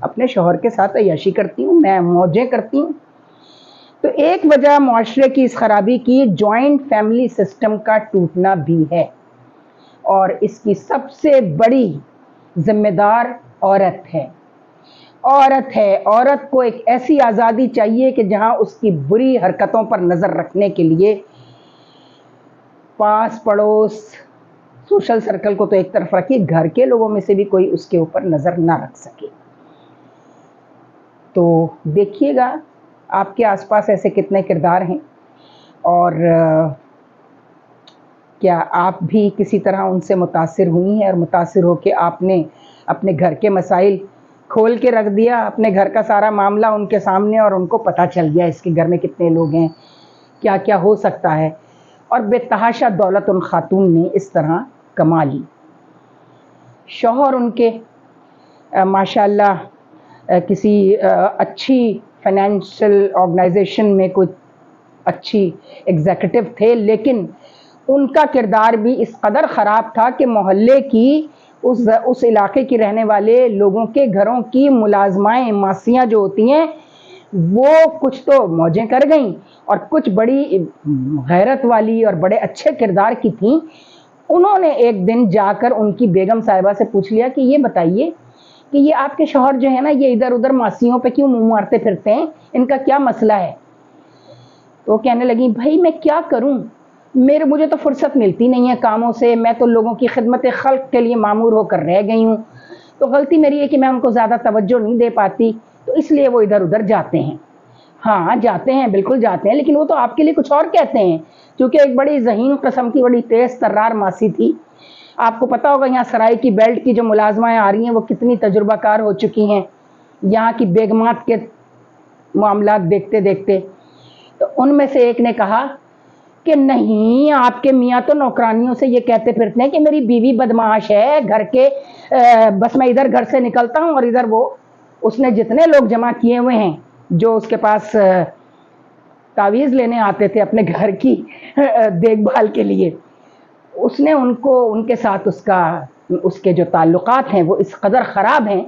اپنے شوہر کے ساتھ عیاشی کرتی ہوں، میں موجیں کرتی ہوں۔ تو ایک وجہ معاشرے کی اس خرابی کی جوائنٹ فیملی سسٹم کا ٹوٹنا بھی ہے، اور اس کی سب سے بڑی ذمہ دار عورت ہے۔ عورت کو ایک ایسی آزادی چاہیے کہ جہاں اس کی بری حرکتوں پر نظر رکھنے کے لیے پاس پڑوس سوشل سرکل کو تو ایک طرف رکھیے، گھر کے لوگوں میں سے بھی کوئی اس کے اوپر نظر نہ رکھ سکے۔ تو دیکھیے گا آپ کے آس پاس ایسے کتنے کردار ہیں، اور کیا آپ بھی کسی طرح ان سے متاثر ہوئی ہیں، اور متاثر ہو کے آپ نے اپنے گھر کے مسائل کھول کے رکھ دیا، اپنے گھر کا سارا معاملہ ان کے سامنے، اور ان کو پتہ چل گیا اس کے گھر میں کتنے لوگ ہیں، کیا کیا ہو سکتا ہے، اور بے تحاشا دولت ان خاتون نے اس طرح کما لی۔ شوہر ان کے ماشاءاللہ کسی اچھی فائنینشیل آرگنائزیشن میں کوئی اچھی ایگزیکٹو تھے، لیکن ان کا کردار بھی اس قدر خراب تھا کہ محلے کی اس علاقے کی رہنے والے لوگوں کے گھروں کی ملازمائیں ماسیاں جو ہوتی ہیں وہ کچھ تو موجیں کر گئیں، اور کچھ بڑی غیرت والی اور بڑے اچھے کردار کی تھیں۔ انہوں نے ایک دن جا کر ان کی بیگم صاحبہ سے پوچھ لیا کہ یہ بتائیے کہ یہ آپ کے شوہر جو ہے نا، یہ ادھر ادھر ماسیوں پہ کیوں منہ مارتے پھرتے ہیں، ان کا کیا مسئلہ ہے؟ تو کہنے لگی بھائی میں کیا کروں، مجھے تو فرصت ملتی نہیں ہے کاموں سے، میں تو لوگوں کی خدمت خلق کے لیے مامور ہو کر رہ گئی ہوں، تو غلطی میری ہے کہ میں ان کو زیادہ توجہ نہیں دے پاتی، تو اس لیے وہ ادھر ادھر جاتے ہیں۔ ہاں جاتے ہیں، بالکل جاتے ہیں، لیکن وہ تو آپ کے لیے کچھ اور کہتے ہیں، کیونکہ ایک بڑی ذہین قسم کی بڑی تیز ترار ماسی تھی۔ آپ کو پتا ہوگا یہاں سرائی کی بیلٹ کی جو ملازمائیں آ رہی ہیں وہ کتنی تجربہ کار ہو چکی ہیں یہاں کی بیگمات کے معاملات دیکھتے دیکھتے۔ تو ان میں سے ایک نے کہا کہ نہیں، آپ کے میاں تو نوکرانیوں سے یہ کہتے پھرتے ہیں کہ میری بیوی بدمعاش ہے، گھر کے بس میں ادھر گھر سے نکلتا ہوں اور ادھر وہ، اس نے جتنے لوگ جمع کیے ہوئے ہیں جو اس کے پاس تعویذ لینے آتے تھے اپنے گھر کی دیکھ بھال کے لیے، اس نے ان کے ساتھ اس کے جو تعلقات ہیں وہ اس قدر خراب ہیں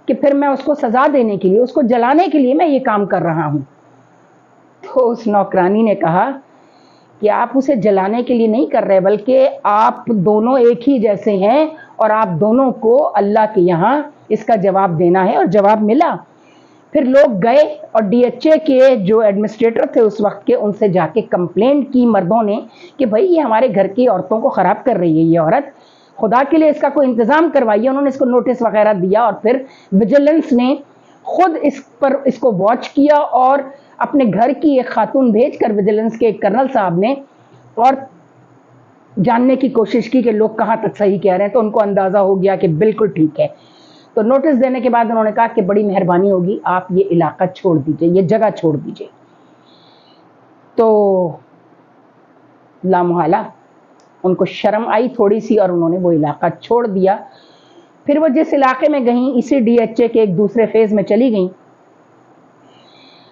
کہ پھر میں اس کو سزا دینے کے لیے، اس کو جلانے کے لیے میں یہ کام کر رہا ہوں۔ تو اس نوکرانی نے کہا کہ آپ اسے جلانے کے لیے نہیں کر رہے، بلکہ آپ دونوں ایک ہی جیسے ہیں، اور آپ دونوں کو اللہ کے یہاں اس کا جواب دینا ہے، اور جواب ملا۔ پھر لوگ گئے اور ڈی ایچ اے کے جو ایڈمنسٹریٹر تھے اس وقت کے، ان سے جا کے کمپلینٹ کی مردوں نے کہ بھائی یہ ہمارے گھر کی عورتوں کو خراب کر رہی ہے یہ عورت، خدا کے لیے اس کا کوئی انتظام کروائیے۔ انہوں نے اس کو نوٹس وغیرہ دیا، اور پھر ویجیلنس نے خود اس کو واچ کیا، اور اپنے گھر کی ایک خاتون بھیج کر ویجیلنس کے ایک کرنل صاحب نے اور جاننے کی کوشش کی کہ لوگ کہاں تک صحیح کہہ رہے ہیں، تو ان کو اندازہ ہو گیا کہ بالکل ٹھیک ہے۔ تو نوٹس دینے کے بعد انہوں نے کہا کہ بڑی مہربانی ہوگی آپ یہ علاقہ چھوڑ دیجئے، یہ جگہ چھوڑ دیجئے۔ تو لامحالہ ان کو شرم آئی تھوڑی سی، اور انہوں نے وہ علاقہ چھوڑ دیا۔ پھر وہ جس علاقے میں گئیں اسی ڈی ایچ اے کے ایک دوسرے فیز میں چلی گئیں۔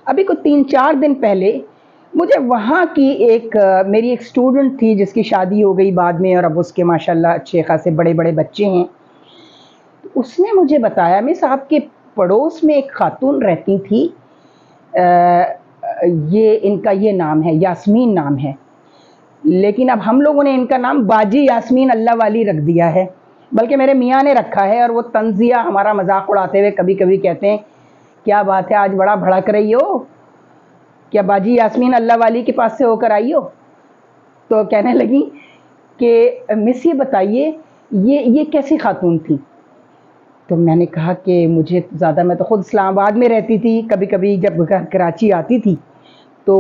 ابھی کوئی 3-4 دن پہلے مجھے وہاں کی میری ایک اسٹوڈنٹ تھی جس کی شادی ہو گئی بعد میں، اور اب اس کے ماشاءاللہ اچھے خاصے بڑے بڑے بچے ہیں۔ اس نے مجھے بتایا مس آپ کے پڑوس میں ایک خاتون رہتی تھی، ان کا یہ نام ہے، یاسمین نام ہے، لیکن اب ہم لوگوں نے ان کا نام باجی یاسمین اللہ والی رکھ دیا ہے، بلکہ میرے میاں نے رکھا ہے، اور وہ طنزیہ ہمارا مذاق اڑاتے ہوئے کبھی کبھی کہتے ہیں کیا بات ہے آج بڑا بھڑک رہی ہو، کیا باجی یاسمین اللہ والی کے پاس سے ہو کر آئی ہو؟ تو کہنے لگی کہ مس یہ بتائیے یہ کیسی خاتون تھی؟ تو میں نے کہا کہ میں تو خود اسلام آباد میں رہتی تھی، کبھی کبھی جب کراچی آتی تھی تو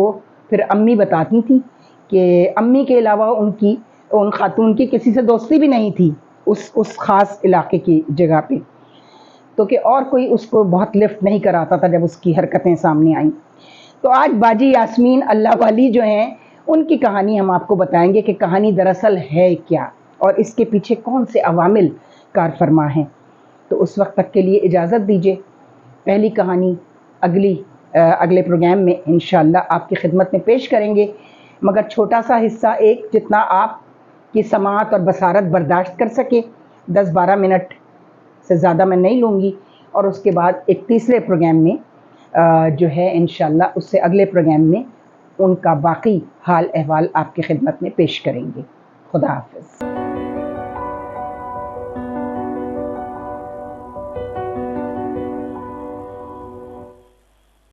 پھر امی بتاتی تھی کہ امی کے علاوہ ان خاتون کی کسی سے دوستی بھی نہیں تھی اس خاص علاقے کی جگہ پہ، تو کہ اور کوئی اس کو بہت لفٹ نہیں کراتا تھا جب اس کی حرکتیں سامنے آئیں۔ تو آج باجی یاسمین اللہ والی جو ہیں ان کی کہانی ہم آپ کو بتائیں گے کہ کہانی دراصل ہے کیا، اور اس کے پیچھے کون سے عوامل کار فرما ہیں۔ تو اس وقت تک کے لیے اجازت دیجیے، پہلی کہانی اگلے پروگرام میں انشاءاللہ آپ کی خدمت میں پیش کریں گے، مگر چھوٹا سا حصہ جتنا آپ کی سماعت اور بصارت برداشت کر سکے، 10-12 منٹ سے زیادہ میں نہیں لوں گی، اور اس کے بعد ایک تیسرے پروگرام میں جو ہے انشاءاللہ اس سے اگلے پروگرام میں ان کا باقی حال احوال آپ کی خدمت میں پیش کریں گے. خدا حافظ.